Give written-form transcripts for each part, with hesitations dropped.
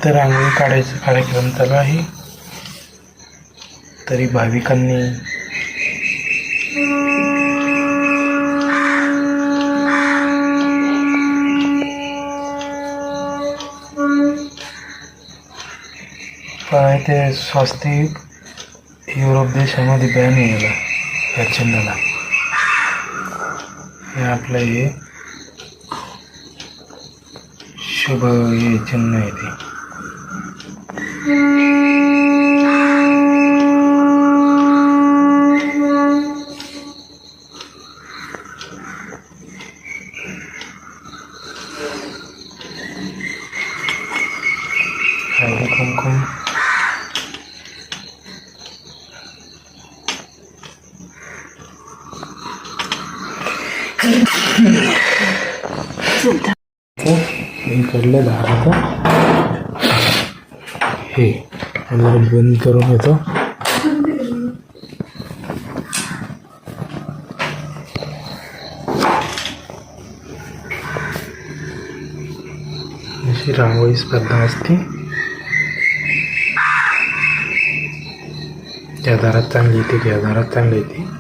इथं रांगोळी काढायचा कार्यक्रम चालू आहे. तरी भाविकांनी ते स्वास्तिक युरोप देशामध्ये बॅन गेला या चिन्हाला. हे आपलं हे शुभ हे चिन्ह आहे ते. हळदी कुंकुम इकडलं दाराचं हे मला बंद करून येतो. अशी रांगोळी स्पर्धा असते. त्या दारात चांगली येते, त्या दारात चांगली येते.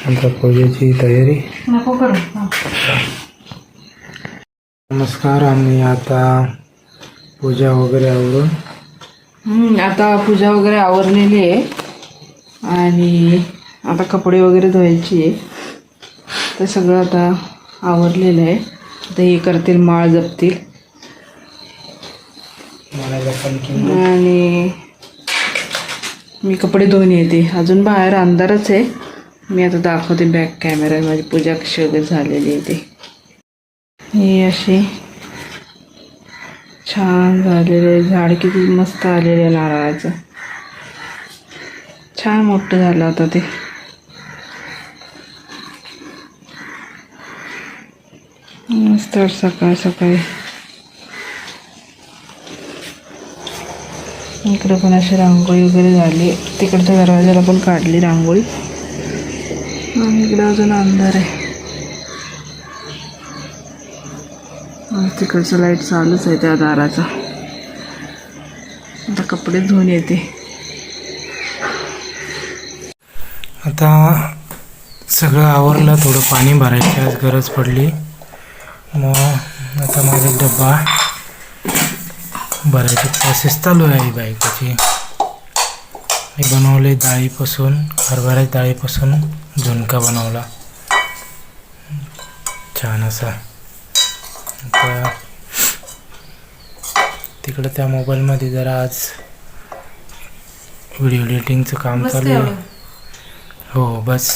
आमच्या पूजेची तयारी नको करू. नमस्कार. आम्ही आता पूजा वगैरे आवरून आता पूजा वगैरे आवरलेली आहे आणि आता कपडे वगैरे धुवायची आहे. तर सगळं आता आवरलेलं आहे. आता हे करतील, माळ जपतील आणि मी कपडे धुवून येते. अजून बाहेर अंधारच आहे. मी आता दाखवते बॅक कॅमेरा माझी पूजा कशी वगैरे झालेली आहे ते. हे असे छान झालेले झाड, किती मस्त आलेलं आहे नारळाचं. छान मोठं झालं आता ते. मस्त सकाळ सकाळी इकडे पण अशी रांगोळी वगैरे झाली. तिकडच्या दरवाजाला पण काढली रांगोळी आणि इकडे अजून अंधार आहे. तिकडचं लाईट चालूच आहे त्या दाराचा. आता कपडे धुवून येते. आता सगळं आवरलं. थोडं पाणी भरायची आज गरज पडली. मग आता माझा डब्बा भरायची प्रोसेस चालू आहे बायकाची. मी बनवले डाळीपासून, हरभऱ्याच्या डाळीपासून झुणका बनवला छान असा. आता तिकडं त्या मोबाईलमध्ये जरा आज व्हिडिओ एडिटिंगचं काम चालू आहे. हो बस.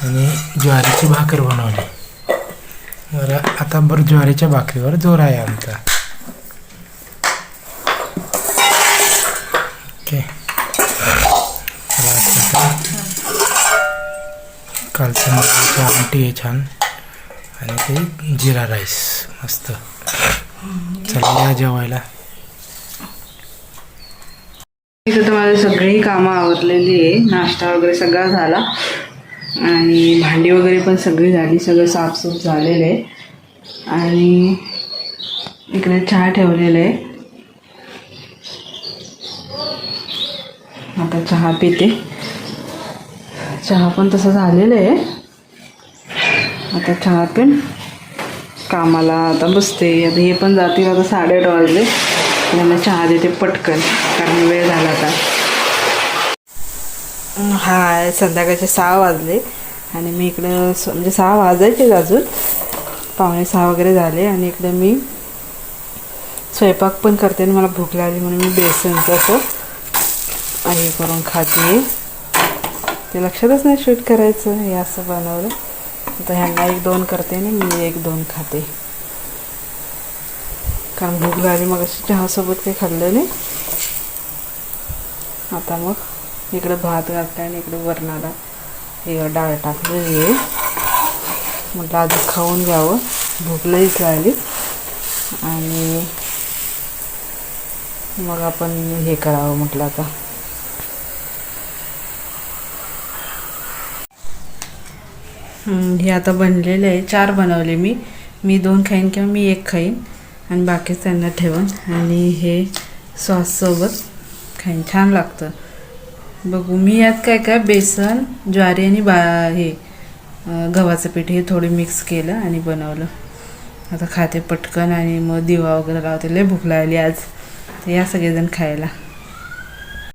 आणि ज्वारीची भाकर बनवली. बरं आता बरं ज्वारीच्या भाकरीवर जोर आहे आमचा. ओके. कालचं मटणाची आमटी आहे छान आणि ते जिरा राईस मस्त. चला या जेवायला. इथं तर माझी सगळी कामं आवरलेली आहे. नाश्ता वगैरे सगळा झाला आणि भांडी वगैरे पण सगळी झाली. सगळं साफसूफ झालेलं आहे आणि इकडे चहा ठेवलेला आहे. आता चहा पिते. चहा पण तसं झालेलं आहे. आता चहा पिऊन कामाला आता बसते. आता हे पण जातील. आता 8:30 वाजले. त्यांना चहा देते पटकन कारण वेळ झाला आता. हा संध्याकाळचे 6 वाजले आणि मी इकडं म्हणजे 6 वाजायचेच अजून, 5:45 वगैरे झाले आणि इकडं मी स्वयंपाक पण करते आणि मला भूक लागली म्हणून मी बेसनचं असं हे करून खाते. ते लक्षातच नाही शूट करायचं. हे असं बनवलं. आता ह्यांना 1-2 करते आणि मी 1-2 खाते, कारण भूक लागली. मग अशी चहासोबत काही खाल्लं नाही. आता मग इकडं भात घातला आणि इकडे वरणाला हे डाळ टाकलेली आहे. म्हटलं आधी खाऊन घ्यावं, भूक लईच लागली. आणि मग आपण हे करावं म्हटलं आता. हे आता बनलेले आहे. 4 बनवले मी 2 खाईन किंवा मी 1 खाईन आणि बाकी त्यांना ठेवन. आणि हे सॉससोबत खाईन, छान लागतं. बघू मी यात काय काय बेसन, ज्वारी आणि हे गव्हाचं पीठ हे थोडे मिक्स केलं आणि बनवलं. आता खाते पटकन आणि मग दिवा वगैरे लावते. लय भूक लागली आज. तर या सगळेजण खायला.